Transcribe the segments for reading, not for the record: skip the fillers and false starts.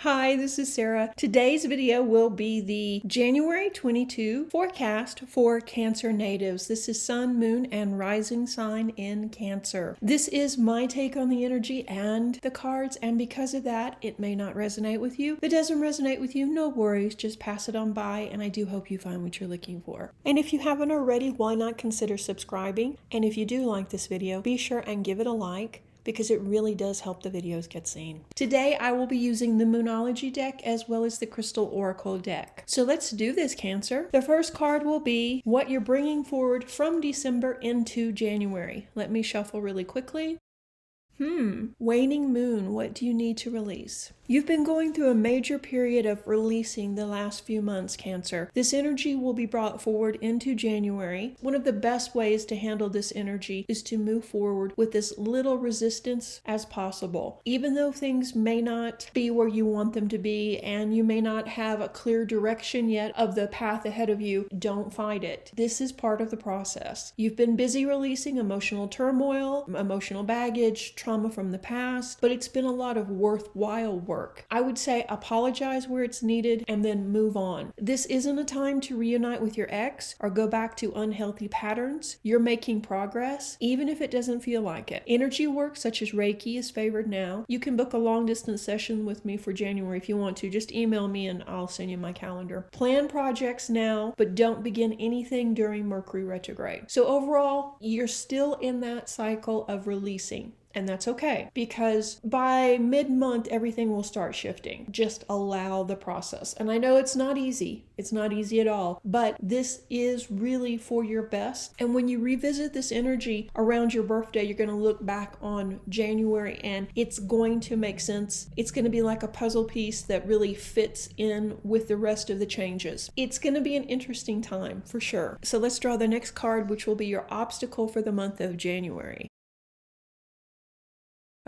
Hi, this is Sarah. Today's video will be the January 22 forecast for Cancer natives. This is Sun, Moon, and Rising sign in Cancer. This is my take on the energy and the cards, and because of that, it may not resonate with you. If it doesn't resonate with you, no worries, just pass it on by, and I do hope you find what you're looking for. And if you haven't already, why not consider subscribing? And if you do like this video, be sure and give it a like, because it really does help the videos get seen. Today, I will be using the Moonology deck as well as the Crystal Oracle deck. So let's do this, Cancer. The first card will be what you're bringing forward from December into January. Let me shuffle really quickly. Waning moon, what do you need to release? You've been going through a major period of releasing the last few months, Cancer. This energy will be brought forward into January. One of the best ways to handle this energy is to move forward with as little resistance as possible. Even though things may not be where you want them to be and you may not have a clear direction yet of the path ahead of you, don't fight it. This is part of the process. You've been busy releasing emotional turmoil, emotional baggage, trauma from the past, but it's been a lot of worthwhile work. I would say apologize where it's needed and then move on. This isn't a time to reunite with your ex or go back to unhealthy patterns. You're making progress, even if it doesn't feel like it. Energy work such as Reiki is favored now. You can book a long distance session with me for January if you want to. Just email me and I'll send you my calendar. Plan projects now, but don't begin anything during Mercury retrograde. So overall, you're still in that cycle of releasing. And that's okay, because by mid-month, everything will start shifting. Just allow the process. And I know it's not easy. It's not easy at all, but this is really for your best. And when you revisit this energy around your birthday, you're going to look back on January and it's going to make sense. It's going to be like a puzzle piece that really fits in with the rest of the changes. It's going to be an interesting time for sure. So let's draw the next card, which will be your obstacle for the month of January.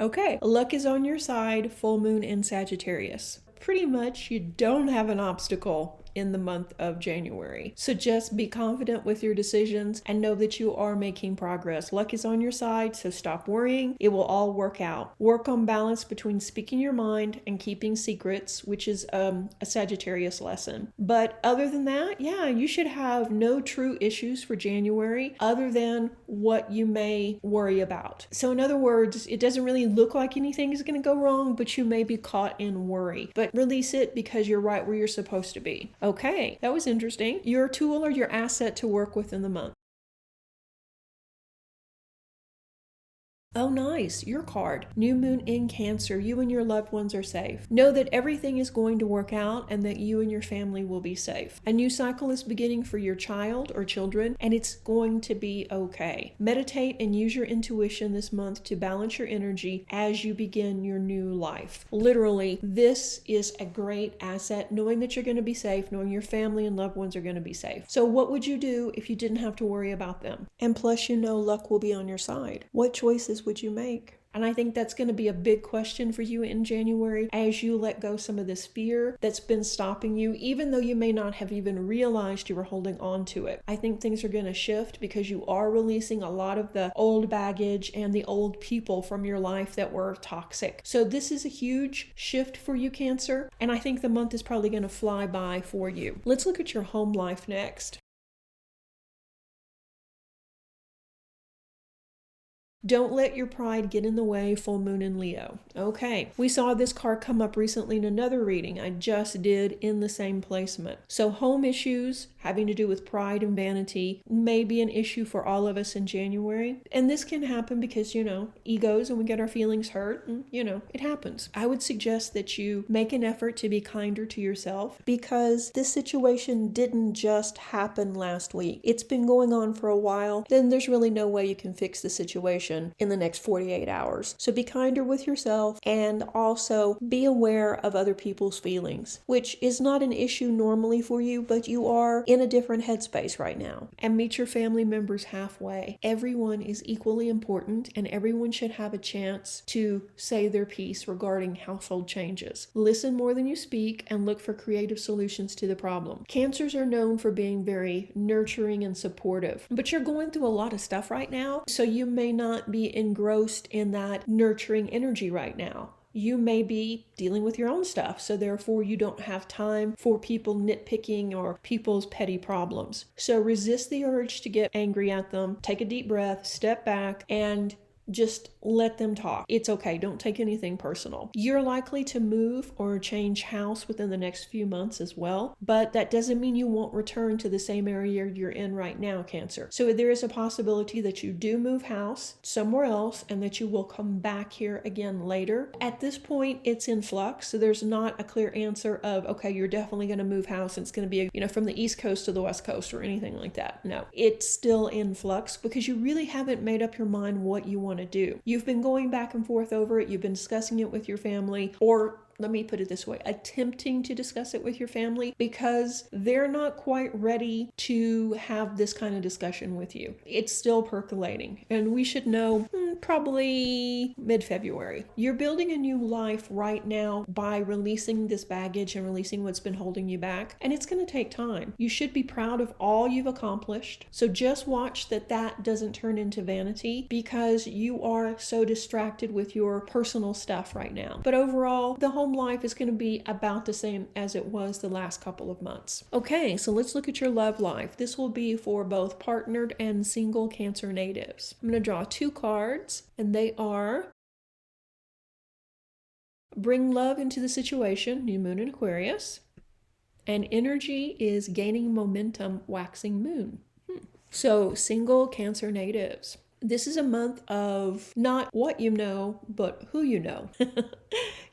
Okay, luck is on your side, full moon in Sagittarius. Pretty much you don't have an obstacle in the month of January. So just be confident with your decisions and know that you are making progress. Luck is on your side, so stop worrying. It will all work out. Work on balance between speaking your mind and keeping secrets, which is a Sagittarius lesson. But other than that, yeah, you should have no true issues for January other than what you may worry about. So in other words, it doesn't really look like anything is going to go wrong, but you may be caught in worry. But release it because you're right where you're supposed to be. Okay, that was interesting. Your tool or your asset to work with in the month. Oh, nice. Your card. New moon in Cancer. You and your loved ones are safe. Know that everything is going to work out and that you and your family will be safe. A new cycle is beginning for your child or children, and it's going to be okay. Meditate and use your intuition this month to balance your energy as you begin your new life. Literally, this is a great asset, knowing that you're going to be safe, knowing your family and loved ones are going to be safe. So what would you do if you didn't have to worry about them? And plus, you know luck will be on your side. What choices would you make? And I think that's going to be a big question for you in January as you let go some of this fear that's been stopping you, even though you may not have even realized you were holding on to it. I think things are going to shift because you are releasing a lot of the old baggage and the old people from your life that were toxic. So this is a huge shift for you, Cancer, and I think the month is probably going to fly by for you. Let's look at your home life next. Don't let your pride get in the way, full moon in Leo. Okay, we saw this card come up recently in another reading I just did in the same placement. So home issues having to do with pride and vanity may be an issue for all of us in January. And this can happen because, egos and we get our feelings hurt and, it happens. I would suggest that you make an effort to be kinder to yourself because this situation didn't just happen last week. It's been going on for a while. Then there's really no way you can fix the situation in the next 48 hours. So be kinder with yourself and also be aware of other people's feelings, which is not an issue normally for you, but you are in a different headspace right now. And meet your family members halfway. Everyone is equally important and everyone should have a chance to say their piece regarding household changes. Listen more than you speak and look for creative solutions to the problem. Cancers are known for being very nurturing and supportive, but you're going through a lot of stuff right now, so you may not be engrossed in that nurturing energy right now. You may be dealing with your own stuff, so therefore you don't have time for people nitpicking or people's petty problems. So resist the urge to get angry at them. Take a deep breath, step back, and just let them talk. It's okay. Don't take anything personal. You're likely to move or change house within the next few months as well, but that doesn't mean you won't return to the same area you're in right now, Cancer. So there is a possibility that you do move house somewhere else and that you will come back here again later. At this point, it's in flux, so there's not a clear answer of, okay, you're definitely going to move house and it's going to be, from the East Coast to the West Coast or anything like that. No, it's still in flux because you really haven't made up your mind what you want to do. You've been going back and forth over it. You've been discussing it with your family, or let me put it this way, attempting to discuss it with your family because they're not quite ready to have this kind of discussion with you. It's still percolating, and we should know probably mid-February. You're building a new life right now by releasing this baggage and releasing what's been holding you back, and it's going to take time. You should be proud of all you've accomplished, so just watch that doesn't turn into vanity because you are so distracted with your personal stuff right now. But overall, the home life is going to be about the same as it was the last couple of months. Okay, so let's look at your love life. This will be for both partnered and single Cancer natives. I'm going to draw 2 cards, and they are Bring Love into the Situation, New Moon in Aquarius, and Energy is Gaining Momentum, Waxing Moon. So, single Cancer natives. This is a month of not what you know, but who you know.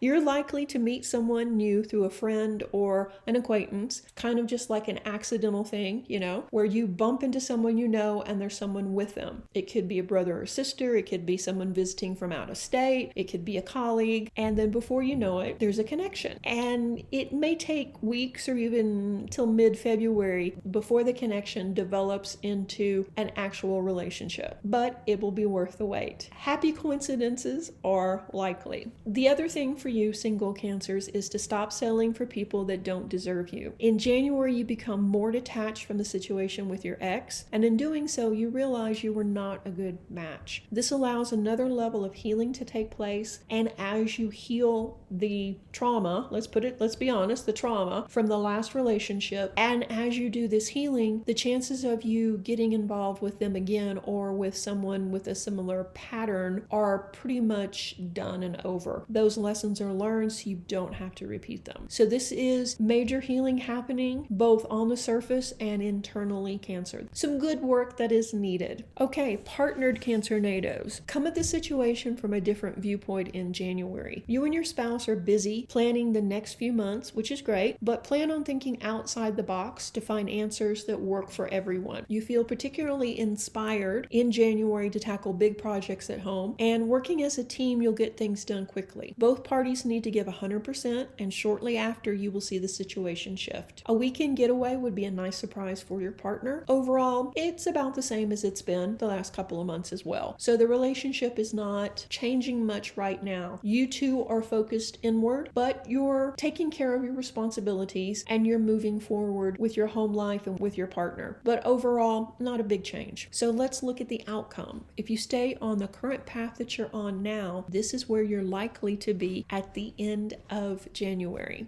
You're likely to meet someone new through a friend or an acquaintance, kind of just like an accidental thing, where you bump into someone you know and there's someone with them. It could be a brother or sister, it could be someone visiting from out of state, it could be a colleague, and then before you know it, there's a connection. And it may take weeks or even till mid-February before the connection develops into an actual relationship, but it will be worth the wait. Happy coincidences are likely. The other thing for you single Cancers is to stop settling for people that don't deserve you. In January, you become more detached from the situation with your ex, and in doing so, you realize you were not a good match. This allows another level of healing to take place, and as you heal the trauma, let's be honest, the trauma from the last relationship, and as you do this healing, the chances of you getting involved with them again or with someone with a similar pattern are pretty much done and over. Those lessons are learned so you don't have to repeat them. So this is major healing happening both on the surface and internally, Cancer. Some good work that is needed. Okay, partnered Cancer natives. Come at the situation from a different viewpoint in January. You and your spouse are busy planning the next few months, which is great, but plan on thinking outside the box to find answers that work for everyone. You feel particularly inspired in January to tackle big projects at home, and working as a team, you'll get things done quickly. Both parties need to give 100%, and shortly after, you will see the situation shift. A weekend getaway would be a nice surprise for your partner. Overall, it's about the same as it's been the last couple of months as well. So the relationship is not changing much right now. You two are focused inward, but you're taking care of your responsibilities and you're moving forward with your home life and with your partner. But overall, not a big change. So let's look at the outcome. If you stay on the current path that you're on now, this is where you're likely to be at the end of January.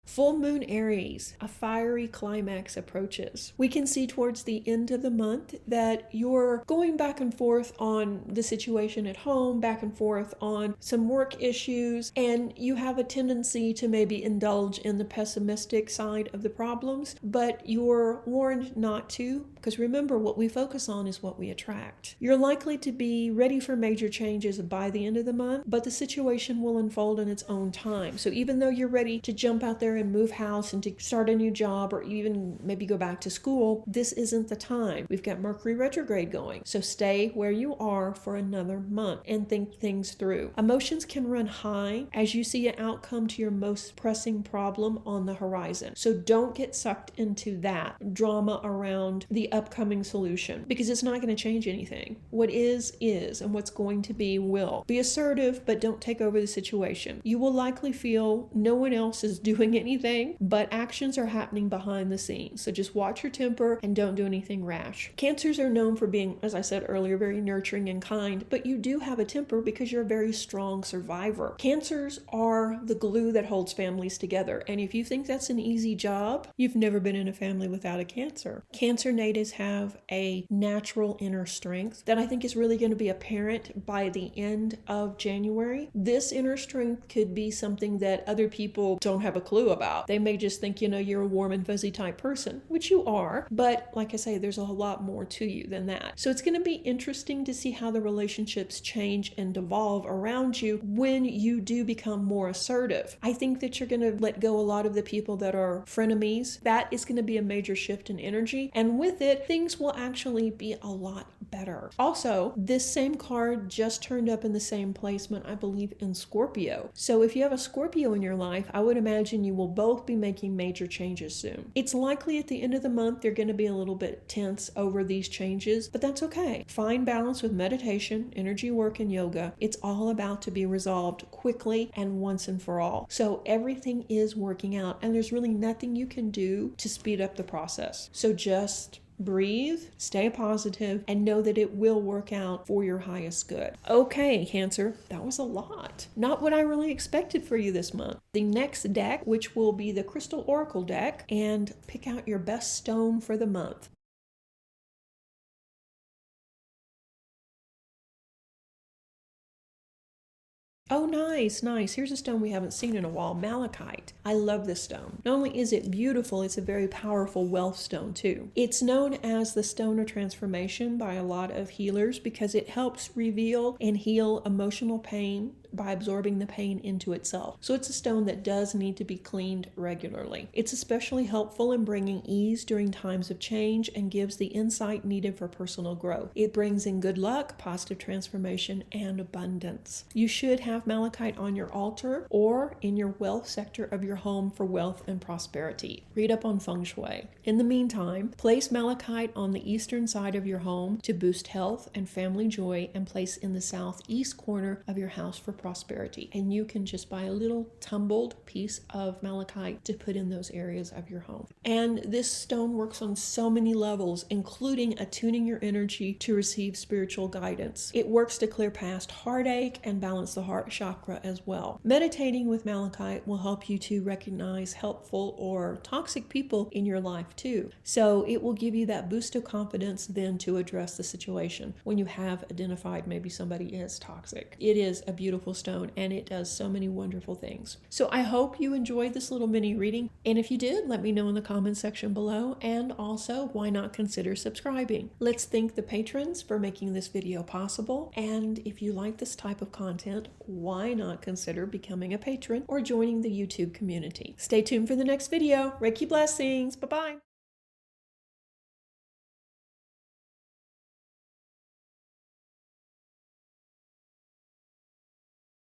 Full moon Aries, a fiery climax approaches. We can see towards the end of the month that you're going back and forth on the situation at home, back and forth on some work issues, and you have a tendency to maybe indulge in the pessimistic side of the problems, but you're warned not to, because remember, what we focus on is what we attract. You're likely to be ready for major changes by the end of the month, but the situation will unfold in its own time. So even though you're ready to jump out there and move house and to start a new job or even maybe go back to school, this isn't the time. We've got Mercury retrograde going. So stay where you are for another month and think things through. Emotions can run high as you see an outcome to your most pressing problem on the horizon. So don't get sucked into that drama around the upcoming solution because it's not going to change anything. What is, and what's going to be will. Be assertive, but don't take over the situation. You will likely feel no one else is doing anything anything, but actions are happening behind the scenes. So just watch your temper and don't do anything rash. Cancers are known for being, as I said earlier, very nurturing and kind, but you do have a temper because you're a very strong survivor. Cancers are the glue that holds families together. And if you think that's an easy job, you've never been in a family without a Cancer. Cancer natives have a natural inner strength that I think is really going to be apparent by the end of January. This inner strength could be something that other people don't have a clue about. They may just think, you're a warm and fuzzy type person, which you are, but like I say, there's a whole lot more to you than that. So it's going to be interesting to see how the relationships change and devolve around you when you do become more assertive. I think that you're going to let go a lot of the people that are frenemies. That is going to be a major shift in energy, and with it, things will actually be a lot better. Also, this same card just turned up in the same placement, I believe, in Scorpio. So if you have a Scorpio in your life, I would imagine you will both be making major changes soon. It's likely at the end of the month they're going to be a little bit tense over these changes, but that's okay. Find balance with meditation, energy work, and yoga. It's all about to be resolved quickly and once and for all. So everything is working out, and there's really nothing you can do to speed up the process. So just breathe, stay positive, and know that it will work out for your highest good. Okay, Cancer, that was a lot. Not what I really expected for you this month. The next deck, which will be the Crystal Oracle deck, and pick out your best stone for the month. Oh, nice, nice. Here's a stone we haven't seen in a while, malachite. I love this stone. Not only is it beautiful, it's a very powerful wealth stone too. It's known as the stone of transformation by a lot of healers because it helps reveal and heal emotional pain by absorbing the pain into itself. So it's a stone that does need to be cleaned regularly. It's especially helpful in bringing ease during times of change and gives the insight needed for personal growth. It brings in good luck, positive transformation, and abundance. You should have malachite on your altar or in your wealth sector of your home for wealth and prosperity. Read up on feng shui. In the meantime, place malachite on the eastern side of your home to boost health and family joy, and place in the southeast corner of your house for prosperity. And you can just buy a little tumbled piece of malachite to put in those areas of your home. And this stone works on so many levels, including attuning your energy to receive spiritual guidance. It works to clear past heartache and balance the heart chakra as well. Meditating with malachite will help you to recognize helpful or toxic people in your life too. So it will give you that boost of confidence then to address the situation when you have identified maybe somebody is toxic. It is a beautiful stone and it does so many wonderful things. So I hope you enjoyed this little mini reading, and if you did, let me know in the comment section below, and also why not consider subscribing. Let's thank the patrons for making this video possible, and if you like this type of content, why not consider becoming a patron or joining the YouTube community. Stay tuned for the next video. Reiki blessings. Bye-bye.